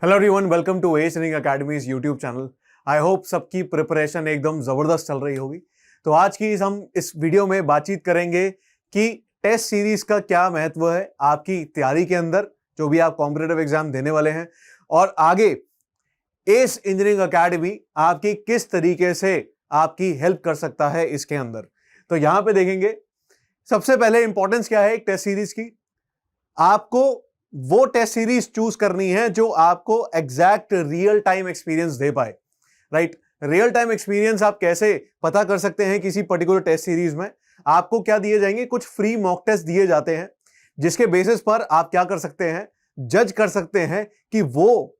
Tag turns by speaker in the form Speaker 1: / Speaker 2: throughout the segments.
Speaker 1: Hello everyone, welcome to edge running academy's YouTube channel. I hope सबकी preparation एकदम जबरदस्त चल रही होगी। तो आज की हम इस वीडियो में बातचीत करेंगे कि टेस्ट सीरीज का क्या महत्व है आपकी तैयारी के अंदर, जो भी आप कॉम्पिटिटिव एग्जाम देने वाले हैं, और आगे एस इंजीनियरिंग अकेडमी आपकी किस तरीके से आपकी हेल्प कर सकता है इसके अंदर। तो यहां पे देखेंगे सबसे पहले इंपॉर्टेंस क्या है एक टेस्ट सीरीज की। आपको वो टेस्ट सीरीज चूज करनी है जो आपको एग्जैक्ट रियल टाइम एक्सपीरियंस दे पाए। राइट, रियल टाइम एक्सपीरियंस आप कैसे पता कर सकते हैं किसी पर्टिकुलर टेस्ट सीरीज में? आपको क्या दिए जाएंगे, कुछ फ्री मॉक टेस्ट दिए जाते हैं जिसके बेसिस पर आप क्या कर सकते हैं, जज कर सकते हैं कि वो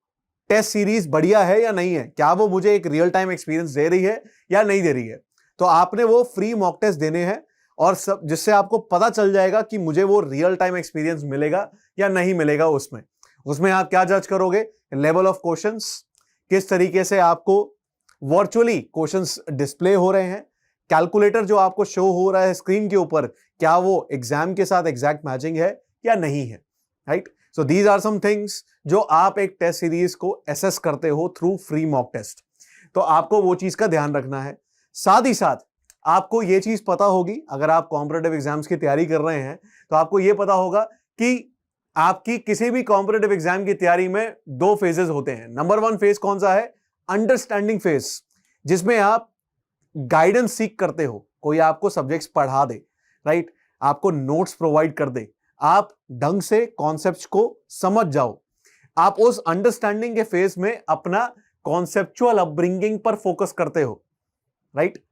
Speaker 1: टेस्ट सीरीज बढ़िया है या नहीं है, क्या वो मुझे एक रियल टाइम एक्सपीरियंस दे रही है या नहीं दे रही है। तो आपने वो फ्री मॉक टेस्ट देने हैं और सब, जिससे आपको पता चल जाएगा कि मुझे वो रियल टाइम एक्सपीरियंस मिलेगा या नहीं मिलेगा। उसमें आप क्या जज करोगे? लेवल ऑफ क्वेश्चंस, किस तरीके से आपको वर्चुअली क्वेश्चंस डिस्प्ले हो रहे हैं, कैलकुलेटर जो आपको शो हो रहा है स्क्रीन के ऊपर, क्या वो एग्जाम के साथ एग्जैक्ट मैचिंग है या नहीं है। Right, so these are some things जो आप एक टेस्ट सीरीज को एसेस करते हो थ्रू फ्री मॉक टेस्ट। तो आपको वो चीज का ध्यान रखना है। साथ ही साथ आपको यह चीज पता होगी, अगर आप कॉम्पिटिटिव एग्जाम्स की तैयारी कर रहे हैं तो आपको यह पता होगा कि आपकी किसी भी कॉम्पिटिटिव एग्जाम की तैयारी में दो फेजेस होते हैं। नंबर वन फेज कौन सा है? अंडरस्टैंडिंग फेज, जिसमें आप गाइडेंस सीख करते हो, कोई आपको सब्जेक्ट्स पढ़ा दे, राइट, आपको नोट्स प्रोवाइड कर दे, आप ढंग से कॉन्सेप्ट्स को समझ जाओ। आप उस अंडरस्टैंडिंग के फेज में अपना कॉन्सेप्चुअल अपब्रिंगिंग पर फोकस करते हो। राइट,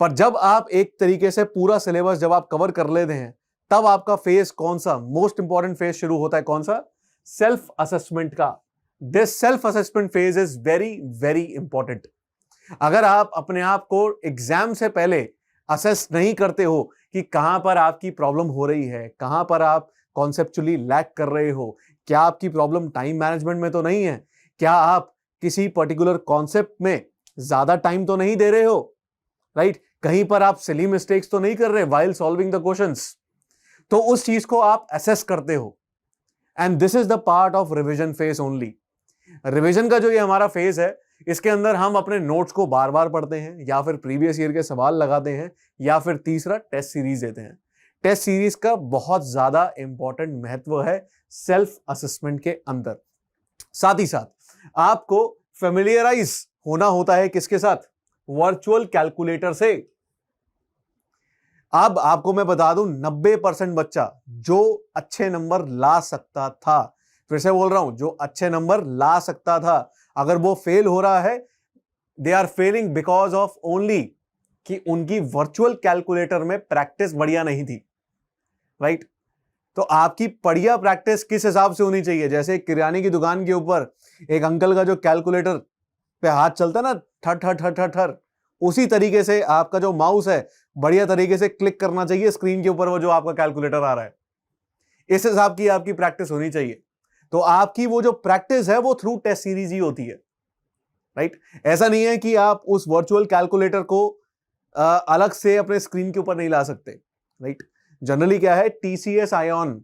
Speaker 1: पर जब आप एक तरीके से पूरा सिलेबस जब आप कवर कर लेते हैं, तब आपका फेज कौन सा, मोस्ट इंपॉर्टेंट फेज शुरू होता है? कौन सा? सेल्फ असेसमेंट का। This self assessment phase is very very important. अगर आप अपने आप को एग्जाम से पहले असेस नहीं करते हो कि कहां पर आपकी प्रॉब्लम हो रही है, कहां पर आप कॉन्सेप्चुअली लैक कर रहे हो, क्या आपकी प्रॉब्लम टाइम मैनेजमेंट में तो नहीं है, क्या आप किसी पर्टिकुलर कॉन्सेप्ट में ज्यादा टाइम तो नहीं दे रहे हो, राइट, कहीं पर आप सिली मिस्टेक्स तो नहीं कर रहे व्हाइल सॉल्विंग द क्वेश्चंस, तो उस चीज को आप असेस करते हो। And this is the part of revision phase only. Revision का जो ये हमारा फेज है, इसके अंदर हम अपने नोट्स को बार बार पढ़ते हैं, या फिर प्रीवियस ईयर के सवाल लगाते हैं, या फिर तीसरा टेस्ट सीरीज देते हैं। टेस्ट सीरीज का बहुत ज्यादा इंपॉर्टेंट महत्व है सेल्फ असेसमेंट के अंदर। साथ ही साथ आपको फेमिलियराइज होना होता है किसके साथ? वर्चुअल कैलकुलेटर से। अब आपको मैं बता दूं, 90% बच्चा जो अच्छे नंबर ला सकता था, फिर से बोल रहा हूं, जो अच्छे नंबर ला सकता था, अगर वो फेल हो रहा है, they are failing because of only कि उनकी वर्चुअल कैलकुलेटर में प्रैक्टिस बढ़िया नहीं थी। राइट, तो आपकी बढ़िया प्रैक्टिस किस हिसाब से होनी चाहिए? जैसे किराने की दुकान के ऊपर एक अंकल का जो कैलकुलेटर पे हाथ चलता है ना, ठर ठर ठर ठर ठर, उसी तरीके से आपका जो माउस है बढ़िया तरीके से क्लिक करना चाहिए स्क्रीन के ऊपर, वो जो आपका कैलकुलेटर आ रहा है, इस हिसाब की आपकी प्रैक्टिस होनी चाहिए। तो आपकी वो जो प्रैक्टिस है वो थ्रू टेस्ट सीरीज ही होती है। राइट, ऐसा नहीं है कि आप उस वर्चुअल कैलकुलेटर को अलग से अपने स्क्रीन के ऊपर नहीं ला सकते। राइट, जनरली क्या है, टीसीएस आयन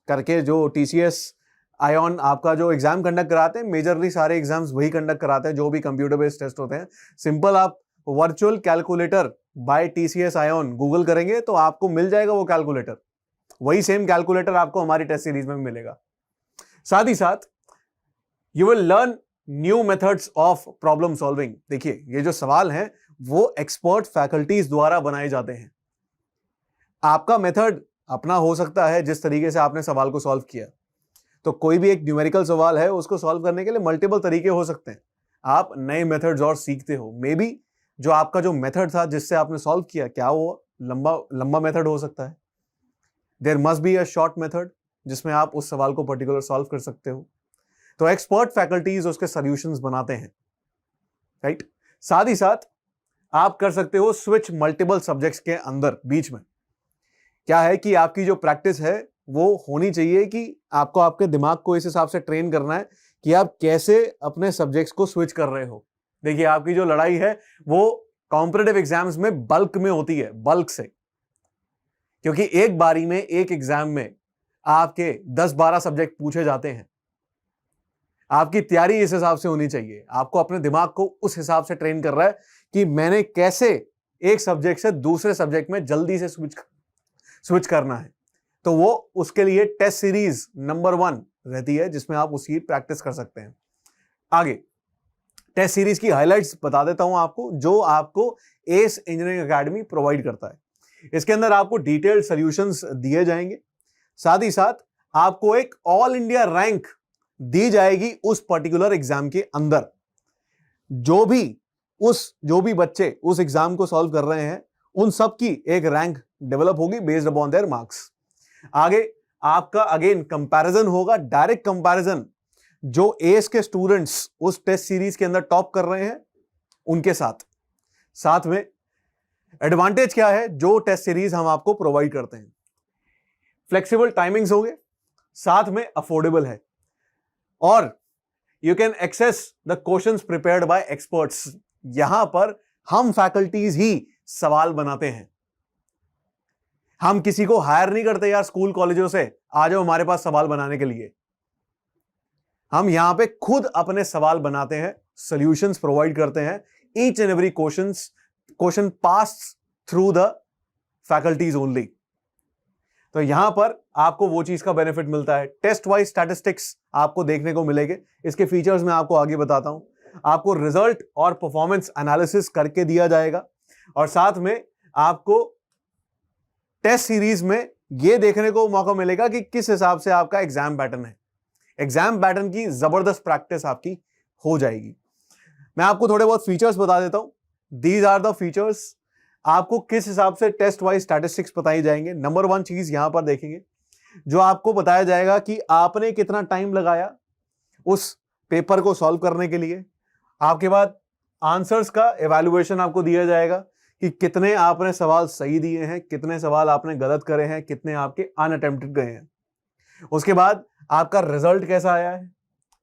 Speaker 1: करके, जो टीसीएस आयन आपका जो एग्जाम कंडक्ट कराते हैं, मेजरली सारे एग्जाम्स वही कंडक्ट कराते हैं जो भी कंप्यूटर बेस्ड टेस्ट होते हैं। सिंपल आप virtual calculator by TCS iON Google करेंगे तो आपको मिल जाएगा वो कैलकुलेटर। वही सेम कैलकुलेटर आपको हमारी टेस्ट सीरीज में मिलेगा। साथ ही साथ you will learn new methods of problem solving. देखिए, ये जो सवाल हैं वो एक्सपर्ट फैकल्टीज द्वारा बनाए जाते हैं। आपका मेथड अपना हो सकता है, जिस तरीके से आपने सवाल को सॉल्व किया। तो कोई भी एक न्यूमेरिकल सवाल है, उसको सॉल्व करने के लिए मल्टीपल तरीके हो सकते हैं। आप नए मेथड्स और सीखते हो। मे बी जो आपका जो मेथड था जिससे आपने सॉल्व किया, क्या वो लंबा मेथड हो सकता है। There must be a short method जिसमें आप उस सवाल को पर्टिकुलर सॉल्व कर सकते हो। तो एक्सपर्ट फैकल्टीज उसके सॉल्यूशंस बनाते हैं। राइट, साथ ही साथ आप कर सकते हो स्विच मल्टीपल सब्जेक्ट्स के अंदर बीच में। क्या है कि आपकी जो प्रैक्टिस है वो होनी चाहिए कि आपको आपके दिमाग को इस हिसाब से ट्रेन करना है कि आप कैसे अपने सब्जेक्ट्स को स्विच कर रहे हो। देखिए, आपकी जो लड़ाई है वो कॉम्पिटिटिव एग्जाम्स में बल्क में होती है, बल्क से, क्योंकि एक बारी में एक एग्जाम में आपके 10-12 सब्जेक्ट पूछे जाते हैं। आपकी तैयारी इस हिसाब से होनी चाहिए, आपको अपने दिमाग को उस हिसाब से ट्रेन कर रहा है कि मैंने कैसे एक सब्जेक्ट से दूसरे सब्जेक्ट में जल्दी से स्विच करना है। तो वो उसके लिए टेस्ट सीरीज नंबर 1 रहती है, जिसमें आप उसकी प्रैक्टिस कर सकते हैं। आगे टेस्ट सीरीज की हाइलाइट्स बता देता हूं आपको, जो आपको एस इंजीनियरिंग एकेडमी प्रोवाइड करता है। इसके अंदर आपको डिटेल्ड सॉल्यूशंस दिए जाएंगे, साथ ही साथ आपको एक ऑल इंडिया रैंक दी जाएगी उस पर्टिकुलर एग्जाम के अंदर। जो भी बच्चे उस एग्जाम को सॉल्व कर रहे हैं, उन सब की एक रैंक डेवलप होगी बेस्ड अपॉन देयर मार्क्स। आगे आपका अगेन कंपैरिजन होगा, डायरेक्ट कंपैरिजन, जो एस के स्टूडेंट्स उस टेस्ट सीरीज के अंदर टॉप कर रहे हैं उनके साथ में एडवांटेज क्या है जो टेस्ट सीरीज हम आपको प्रोवाइड करते हैं, फ्लेक्सिबल टाइमिंग्स होंगे, साथ में अफोर्डेबल है, और you can access the questions prepared by experts. यहां पर हम फैकल्टीज ही सवाल बनाते हैं, हम किसी को हायर नहीं करते यार स्कूल कॉलेजों से, आ जाओ हमारे पास सवाल बनाने के लिए। हम यहां पे खुद अपने सवाल बनाते हैं, सॉल्यूशंस प्रोवाइड करते हैं, each and every question pass through the faculties only. तो यहां पर आपको वो चीज का बेनिफिट मिलता है। टेस्ट वाइज स्टैटिस्टिक्स आपको देखने को मिलेंगे, इसके फीचर्स मैं आपको आगे बताता हूं। आपको रिजल्ट और परफॉर्मेंस एनालिसिस करके दिया जाएगा, और साथ में आपको टेस्ट सीरीज में यह देखने को मौका मिलेगा कि किस हिसाब से आपका एग्जाम पैटर्न है। एग्जाम पैटर्न की जबरदस्त प्रैक्टिस आपकी हो जाएगी। मैं आपको थोड़े बहुत फीचर्स बता देता हूं। दीज आर द फीचर्स, आपको किस हिसाब से टेस्ट वाइज स्टैटिस्टिक्स बताई जाएंगे। नंबर 1 चीज यहां पर देखेंगे, जो आपको बताया जाएगा कि आपने कितना टाइम लगाया उस पेपर को सॉल्व करने के लिए। आपके बाद आंसर्स का एवैल्यूएशन आपको दिया जाएगा कि कितने आपने सवाल सही दिए हैं, कितने सवाल आपने गलत करे हैं, कितने आपके अनअटेम्प्टेड गए हैं। उसके बाद आपका रिजल्ट कैसा आया है,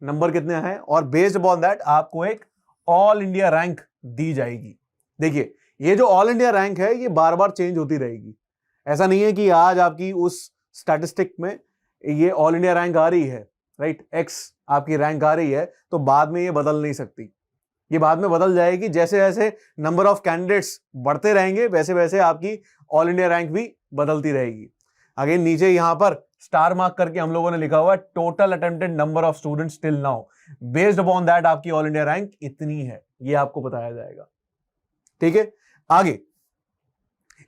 Speaker 1: नंबर कितने आए, और बेस्ड अपॉन दैट आपको एक ऑल इंडिया रैंक दी जाएगी। देखिए, ये जो ऑल इंडिया रैंक है ये बार बार चेंज होती रहेगी। ऐसा नहीं है कि आज आपकी उस स्टैटिस्टिक में ये ऑल इंडिया रैंक आ रही है, राइट, एक्स आपकी रैंक आ रही है, तो बाद में ये बदल नहीं सकती। ये बाद में बदल जाएगी, जैसे जैसे नंबर ऑफ कैंडिडेट्स बढ़ते रहेंगे वैसे वैसे आपकी ऑल इंडिया रैंक भी बदलती रहेगी। अगेन नीचे यहां पर स्टार मार्क करके हम लोगों ने लिखा हुआ है total attempted number of students till now, based upon that आपकी ऑल इंडिया रैंक इतनी है, ये आपको बताया जाएगा। ठीक है, आगे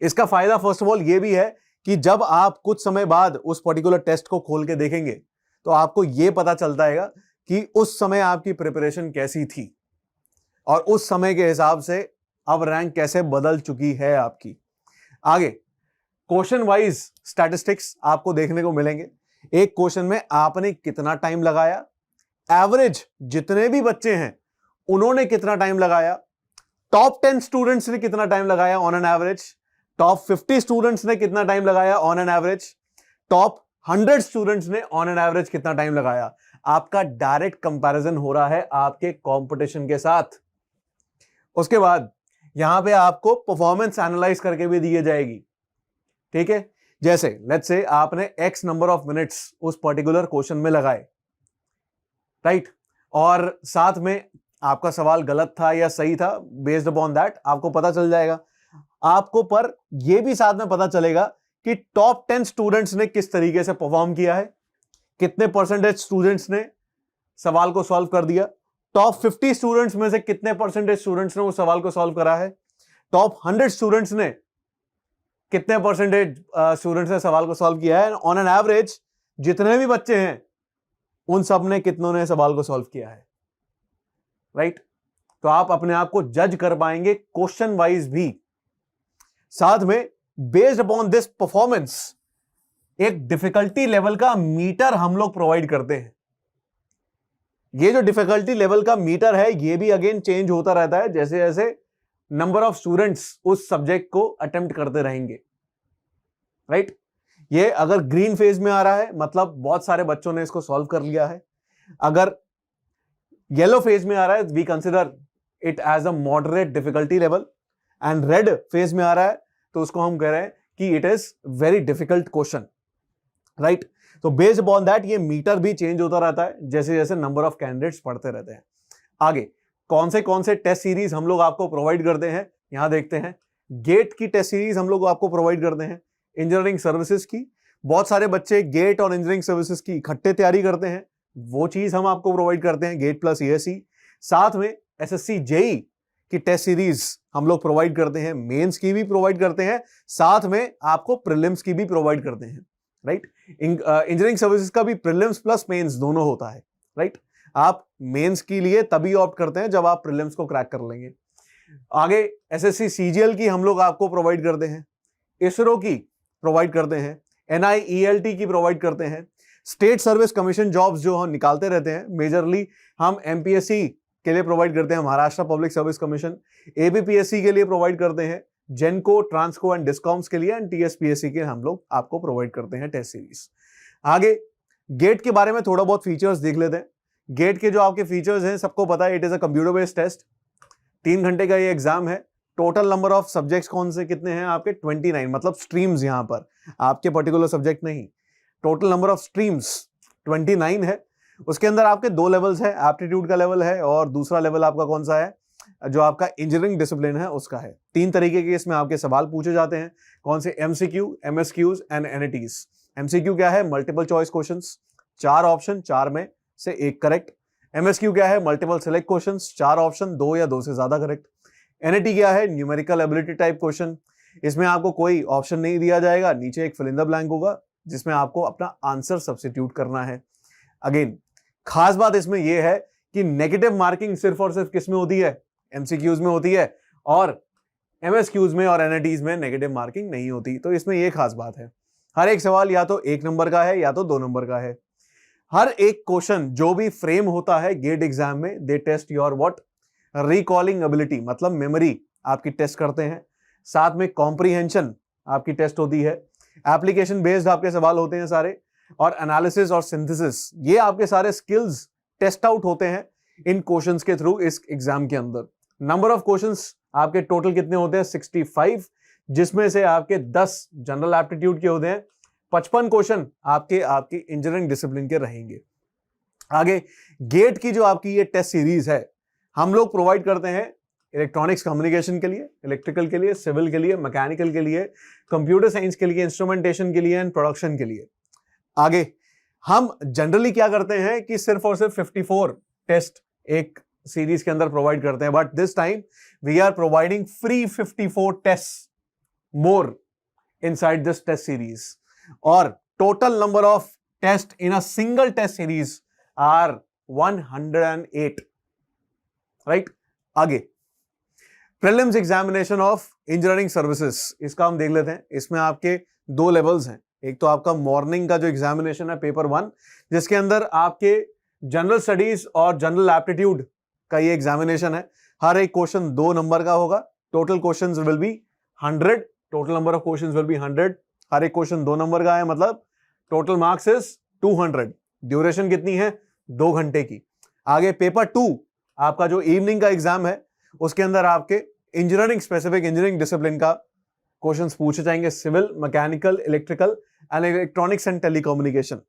Speaker 1: इसका फायदा फर्स्ट ऑफ ऑल ये भी है कि जब आप कुछ समय बाद उस पर्टिकुलर टेस्ट को खोल के देखेंगे तो आपको यह पता चलता है कि उस समय आपकी प्रिपरेशन कैसी थी, और उस समय के हिसाब से अब रैंक कैसे बदल चुकी है आपकी। आगे क्वेश्चन वाइज स्टैटिस्टिक्स आपको देखने को मिलेंगे। एक क्वेश्चन में आपने कितना टाइम लगाया, एवरेज जितने भी बच्चे हैं उन्होंने कितना टाइम लगाया, टॉप 10 स्टूडेंट्स ने कितना टाइम लगाया on an average, top 50 students ने कितना टाइम लगाया on an average, top 100 students ने ऑन एन एवरेज कितना टाइम लगाया। आपका डायरेक्ट कंपैरिजन हो रहा है आपके कंपटीशन के साथ। उसके बाद यहां पे आपको परफॉर्मेंस एनालाइज करके भी दी जाएगी। ठीक है, जैसे लेट्स से आपने एक्स नंबर ऑफ मिनट्स उस पर्टिकुलर क्वेश्चन में लगाए, राइट, और साथ में आपका सवाल गलत था या सही था, बेस्ड अपॉन दैट आपको पता चल जाएगा। आपको पर यह भी साथ में पता चलेगा कि टॉप 10 स्टूडेंट्स ने किस तरीके से परफॉर्म किया है, कितने परसेंटेज स्टूडेंट्स ने सवाल को सॉल्व कर दिया, टॉप 50 स्टूडेंट्स में से कितने परसेंटेज स्टूडेंट्स ने उस सवाल को सॉल्व करा है, टॉप 100 स्टूडेंट्स ने कितने परसेंटेज स्टूडेंट्स ने सवाल को सॉल्व किया है, ऑन एन एवरेज जितने भी बच्चे हैं उन सब ने कितनों ने सवाल को सॉल्व किया है, राइट। तो आप अपने आप को जज कर पाएंगे क्वेश्चन वाइज भी। साथ में बेस्ड अपॉन दिस परफॉर्मेंस एक डिफिकल्टी लेवल का मीटर हम लोग प्रोवाइड करते हैं। ये जो डिफिकल्टी लेवल का मीटर है ये भी अगेन चेंज होता रहता है जैसे जैसे नंबर ऑफ स्टूडेंट्स उस सब्जेक्ट को अटेम्प्ट करते रहेंगे, राइट। ये अगर ग्रीन फेज में आ रहा है मतलब बहुत सारे बच्चों ने इसको सॉल्व कर लिया है, अगर येलो फेज में आ रहा है we consider it as a moderate difficulty level, and red phase में आ रहा है तो उसको हम कह रहे हैं कि it is very difficult question, right. तो बेस्ड अपॉन दैट ये मीटर भी चेंज होता रहता है जैसे जैसे नंबर ऑफ कैंडिडेट्स बढ़ते रहते हैं। आगे कौन से टेस्ट सीरीज हम लोग आपको प्रोवाइड करते हैं, यहां देखते हैं। गेट की टेस्ट सीरीज हम लोग आपको प्रोवाइड करते हैं, इंजीनियरिंग सर्विसेज की। बहुत सारे बच्चे गेट और इंजीनियरिंग सर्विसेज की इकट्ठे तैयारी करते हैं, वो चीज हम आपको प्रोवाइड करते हैं, गेट प्लस ईएससी। साथ में एसएससी जेई की टेस्ट सीरीज हम लोग प्रोवाइड करते हैं, मेंस की भी प्रोवाइड करते हैं, साथ में आपको प्रीलिम्स की भी प्रोवाइड करते हैं, राइट। इंजीनियरिंग सर्विसेज का भी प्रीलिम्स प्लस मेंस दोनों होता है, राइट। आप मेंस के लिए तभी ऑप्ट करते हैं जब आप प्रीलिम्स को क्रैक कर लेंगे। आगे एसएससी सीजीएल की हम लोग आपको प्रोवाइड करते हैं, इसरो की प्रोवाइड करते हैं, एनआईईएलटी की प्रोवाइड करते हैं। स्टेट सर्विस कमीशन जॉब्स जो हम निकालते रहते हैं, मेजरली हम एमपीएससी के लिए प्रोवाइड करते हैं, महाराष्ट्र पब्लिक सर्विस कमीशन, एबीपीएससी के लिए प्रोवाइड करते हैं, जेनको, ट्रांसको एंड डिस्कॉम्स के लिए, एंड टीएसपीएससी के हम लोग आपको प्रोवाइड करते हैं टेस्ट सीरीज। आगे गेट के बारे में थोड़ा बहुत फीचर्स देख लेते हैं। गेट के जो आपके फीचर्स हैं सबको पता है, it is a computer based test, 3 घंटे का ये एग्जाम है। टोटल नंबर ऑफ सब्जेक्ट्स कौन से कितने हैं आपके, 29, मतलब स्ट्रीम्स, यहां पर आपके पर्टिकुलर सब्जेक्ट नहीं, टोटल नंबर ऑफ स्ट्रीम्स 29 है। उसके अंदर आपके 2 लेवल्स है, एप्टीट्यूड का लेवल है और दूसरा लेवल आपका कौन सा है, जो आपका इंजीनियरिंग डिसिप्लिन है उसका है। 3 तरीके के इसमें आपके सवाल पूछे जाते हैं, कौन से, एमसीक्यू, एमएसक्यूज एंड एनईटीज। एमसीक्यू क्या है, मल्टीपल चॉइस क्वेश्चंस, 4 ऑप्शन, 4 में से 1 करेक्ट। एमएसक्यू क्या है, मल्टीपल सेलेक्ट क्वेश्चंस, 4 ऑप्शन, 2 या 2 से ज्यादा करेक्ट। एनईटी क्या है, न्यूमेरिकल एबिलिटी टाइप क्वेश्चन, इसमें आपको कोई ऑप्शन नहीं दिया जाएगा, नीचे एक फिल इन द ब्लैंक होगा जिसमें आपको अपना आंसर सब्स्टिट्यूट करना है। अगेन खास बात इसमें यह है कि नेगेटिव मार्किंग सिर्फ और सिर्फ किस में होती है, एमसीक्यूज में होती है, और एमएसक्यूज में और एनईटीज में नेगेटिव मार्किंग नहीं होती। तो इसमें यह खास बात है, हर एक सवाल या तो 1 नंबर का है या तो 2 नंबर का है। हर एक क्वेश्चन जो भी फ्रेम होता है गेट एग्जाम में, they test your what, recalling ability, मतलब मेमोरी आपकी टेस्ट करते हैं, साथ में कॉम्प्रीहेंशन आपकी टेस्ट होती है, एप्लीकेशन बेस्ड आपके सवाल होते हैं सारे, और एनालिसिस और सिंथेसिस, ये आपके सारे स्किल्स टेस्ट आउट होते हैं इन क्वेश्चंस के थ्रू इस एग्जाम के अंदर। नंबर ऑफ क्वेश्चंस आपके टोटल कितने होते हैं, 65, जिसमें से आपके 10 जनरल एप्टीट्यूड के होते हैं, 55 क्वेश्चन आपके इंजीनियरिंग डिसिप्लिन के रहेंगे। आगे गेट की जो आपकी ये टेस्ट सीरीज है हम लोग प्रोवाइड करते हैं इलेक्ट्रॉनिक्स कम्युनिकेशन के लिए, इलेक्ट्रिकल के लिए, सिविल के लिए, मैकेनिकल के लिए, कंप्यूटर साइंस के लिए, इंस्ट्रूमेंटेशन के लिए एंड प्रोडक्शन के लिए। आगे हम जनरली क्या करते हैं कि सिर्फ और सिर्फ 54 टेस्ट एक सीरीज के अंदर प्रोवाइड करते हैं, but this time we are providing free 54 test more inside this test series, और total number of test in a single test series are 108, right. आगे prelims examination of engineering services, इसका हम देख लेते हैं। इसमें आपके 2 लेवल्स हैं, एक तो आपका मॉर्निंग का जो एग्जामिनेशन है पेपर 1, जिसके अंदर आपके जनरल स्टडीज और जनरल एप्टीट्यूड का ये एग्जामिनेशन है। हर एक क्वेश्चन 2 नंबर का होगा, total questions will be 100, total number of questions will be 100, हर एक क्वेश्चन 2 नंबर का है, मतलब टोटल मार्क्स इज 200। ड्यूरेशन कितनी है, 2 घंटे की। आगे पेपर 2 आपका जो इवनिंग का एग्जाम है, उसके अंदर आपके इंजीनियरिंग स्पेसिफिक इंजीनियरिंग डिसिप्लिन का क्वेश्चंस पूछे जाएंगे, civil, mechanical, electrical and electronics and telecommunication.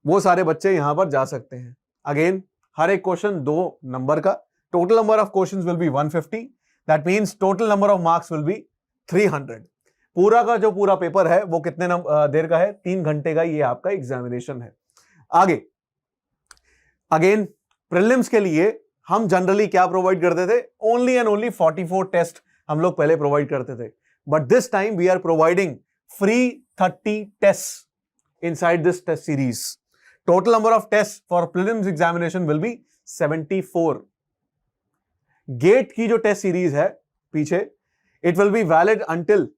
Speaker 1: वो सारे बच्चे यहां पर जा सकते हैं। अगेन हर एक क्वेश्चन 2 नंबर का, total number of questions will be 150, that means total number of marks will be 300। पूरा का जो पूरा पेपर है वो कितने देर का है, 3 घंटे का ये आपका एग्जामिनेशन है। आगे अगेन प्रीलिम्स के लिए हम जनरली क्या प्रोवाइड करते थे, ओनली एंड ओनली 44 टेस्ट हम लोग पहले प्रोवाइड करते थे, but this time we are providing free 30 test inside this test series. Total number of test for prelims examination will be 74। GATE की जो टेस्ट सीरीज है पीछे, it will be valid until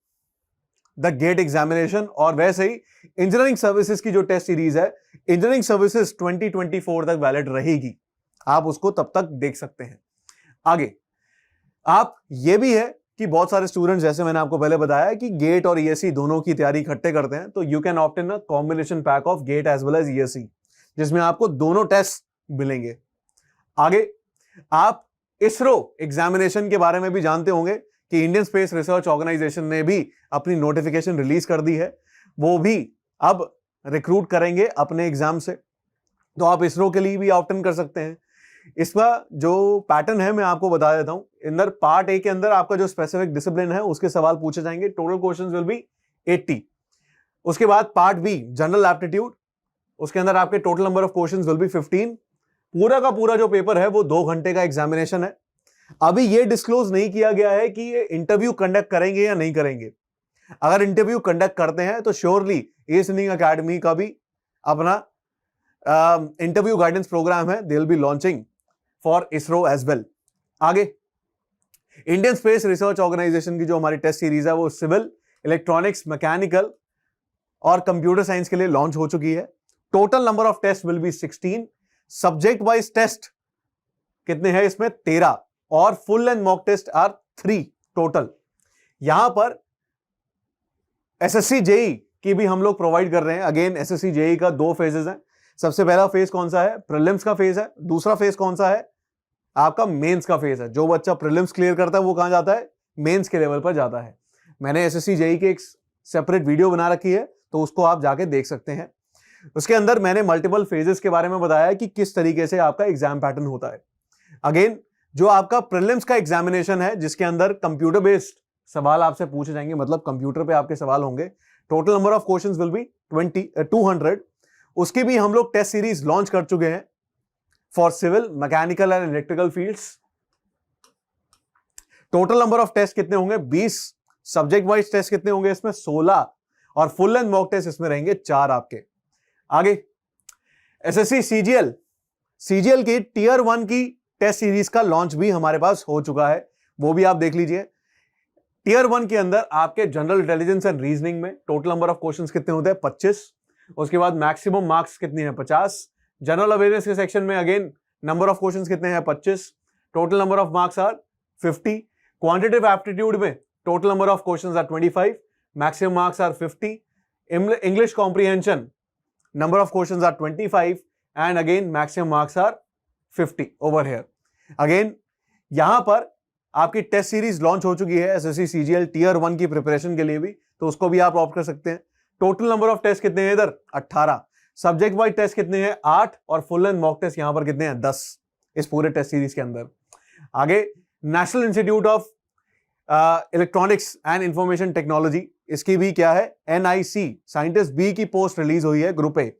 Speaker 1: the GATE examination, और वैसे ही engineering services की जो test series है, इंजीनियरिंग सर्विसेज 2024 तक वैलिड रहेगी, आप उसको तब तक देख सकते हैं। आगे आप ये भी है कि बहुत सारे स्टूडेंट्स, जैसे मैंने आपको पहले बताया कि गेट और ईएससी दोनों की तैयारी इकट्ठे करते हैं, तो you can opt in a combination pack of GATE as well as ESC, जिसमें आपको दोनों टेस्ट मिलेंगे। आगे आप इसरो एग्जामिनेशन के बारे में भी जानते होंगे कि इंडियन स्पेस रिसर्च ऑर्गेनाइजेशन ने भी अपनी नोटिफिकेशन रिलीज कर दी है, वो भी अब रिक्रूट करेंगे अपने एग्जाम से, तो आप इसरो के लिए भी ऑप्ट इन कर सकते हैं। इसका जो पैटर्न है मैं आपको बता देता हूं। अंदर पार्ट ए के अंदर आपका जो स्पेसिफिक डिसिप्लिन है उसके सवाल पूछे जाएंगे, टोटल क्वेश्चंस विल बी 80। उसके बाद पार्ट बी जनरल एप्टीट्यूड, उसके अंदर आपके total number of questions will be 15। पूरा का पूरा जो पेपर है वो 2 घंटे का एग्जामिनेशन है। अभी ये डिस्क्लोज नहीं किया गया है कि ये इंटरव्यू कंडक्ट करेंगे या नहीं करेंगे। अगर इंटरव्यू कंडक्ट करते हैं तो श्योरली ए सिंगिंग अकेडमी का भी अपना इंटरव्यू गाइडेंस प्रोग्राम है, they will be launching for ISRO as well. आगे इंडियन स्पेस रिसर्च ऑर्गेनाइजेशन की जो हमारी टेस्ट सीरीज है वो सिविल, इलेक्ट्रॉनिक्स, मैकेनिकल और कंप्यूटर साइंस के लिए लॉन्च हो चुकी है। Total number of test will be 16। Subject wise test कितने हैं इसमें? 13 और full and mock test are 3 total. यहां पर एसएससी जेई की भी हम लोग प्रोवाइड कर रहे हैं। अगेन एसएससी जेई का 2 फेजेस हैं। सबसे पहला फेज कौन सा है? प्रीलिम्स का फेज है। दूसरा फेज कौन सा है? आपका मेंस का फेज है। जो बच्चा प्रीलिम्स क्लियर करता है वो कहां जाता है? मेंस के लेवल पर जाता है। मैंने एसएससी जेई की एक सेपरेट वीडियो बना रखी है, तो उसको आप जाके देख सकते हैं। उसके अंदर मैंने मल्टीपल फेजेस के बारे में बताया है कि किस तरीके से आपका एग्जाम पैटर्न होता है। अगेन जो आपका प्रीलिम्स का एग्जामिनेशन है जिसके अंदर कंप्यूटर बेस्ड सवाल आपसे पूछे जाएंगे, मतलब कंप्यूटर पे आपके सवाल होंगे। Total number of questions will be 200। उसकी भी हम लोग टेस्ट सीरीज लॉन्च कर चुके हैं for civil, mechanical and electrical fields. Total number of test कितने होंगे? 20। सब्जेक्ट वाइज टेस्ट कितने होंगे इसमें? 16 और फुल एंड मॉक टेस्ट इसमें रहेंगे 4 आपके। आगे एसएससी सीजीएल की टियर 1 की टेस्ट सीरीज का लॉन्च भी हमारे पास हो चुका है, वो भी आप देख लीजिए। टियर 1 के अंदर आपके जनरल इंटेलिजेंस एंड रीजनिंग में टोटल नंबर ऑफ क्वेश्चंस कितने होते हैं? 25। उसके बाद मैक्सिमम मार्क्स कितने हैं? 50। जनरल अवेयरनेस के सेक्शन में अगेन नंबर ऑफ क्वेश्चंस कितने हैं? 25। Total number of marks are 50। Quantitative aptitude में total number of questions are 25, maximum marks are 50। English comprehension number of questions are 25 and again maximum marks are 50 over here. Again यहां पर आपकी test series launch हो चुकी है SSC CGL tier 1 की preparation के लिए भी, तो उसको भी आप ऑप्ट कर सकते हैं। टोटल नंबर ऑफ टेस्ट कितने हैं इधर? 18। सब्जेक्ट वाइज टेस्ट कितने हैं? 8 और फुल एंड मॉक टेस्ट यहां पर कितने हैं? 10 इस पूरे टेस्ट सीरीज के अंदर। आगे national institute of electronics and information technology, इसकी भी क्या है? एनआईसी साइंटिस्ट बी की पोस्ट रिलीज हुई है ग्रुप ए।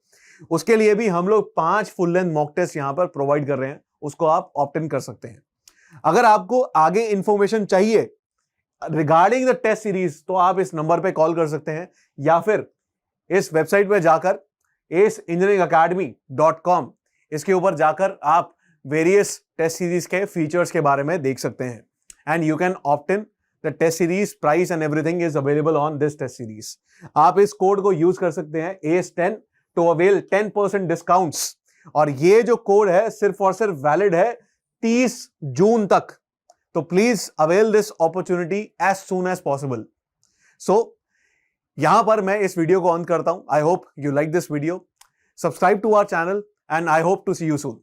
Speaker 1: उसके लिए भी हम लोग 5 फुल लेंथ मॉक टेस्ट यहां पर प्रोवाइड कर रहे हैं, उसको आप ऑप्ट इन कर सकते हैं। अगर आपको आगे इंफॉर्मेशन चाहिए रिगार्डिंग द टेस्ट सीरीज तो आप इस नंबर पे कॉल कर सकते हैं, या फिर इस वेबसाइट पे जाकर aceengineeringacademy.com इसके ऊपर जाकर आप वेरियस टेस्ट सीरीज के फीचर्स के बारे में देख सकते हैं। And you can opt in the test series, price and everything is available on this test series. आप इस कोड को यूज कर सकते हैं ACE10 टू अवेल 10% डिस्काउंट्स, और ये जो कोड है सिर्फ और सिर्फ वैलिड है 30 जून तक। तो please avail this opportunity as soon as possible. So यहां पर मैं इस वीडियो को ऑन करता हूं। I hope you like this video. Subscribe to our channel and I hope to see you soon.